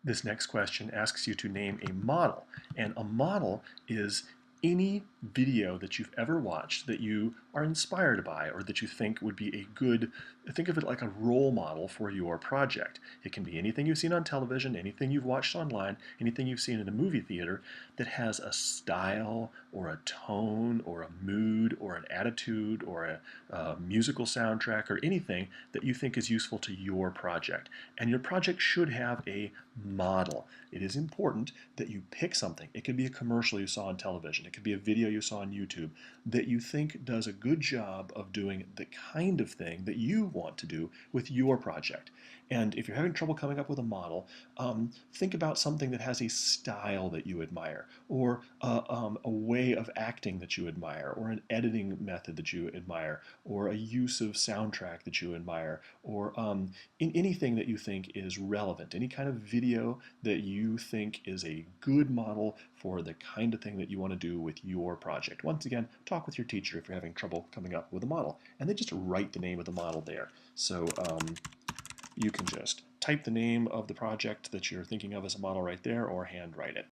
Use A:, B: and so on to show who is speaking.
A: This next question asks you to name a model, and a model is any video that you've ever watched that you are inspired by or that you think would be a good, think of it like a role model for your project. It can be anything you've seen on television, anything you've watched online, anything you've seen in a movie theater that has a style or a tone or a mood or an attitude or a musical soundtrack or anything that you think is useful to your project. And your project should have a model. It is important that you pick something. It could be a commercial you saw on television. It could be a video you saw on YouTube that you think does a good job of doing the kind of thing that you want to do with your project. And if you're having trouble coming up with a model, think about something that has a style that you admire, or a way of acting that you admire, or an editing method that you admire, or a use of soundtrack that you admire, or in anything that you think is relevant, any kind of video that you think is a good model for the kind of thing that you want to do with your project. Once again, talk with your teacher if you're having trouble coming up with a model, and then just write the name of the model there. So you can just type the name of the project that you're thinking of as a model right there, or handwrite it.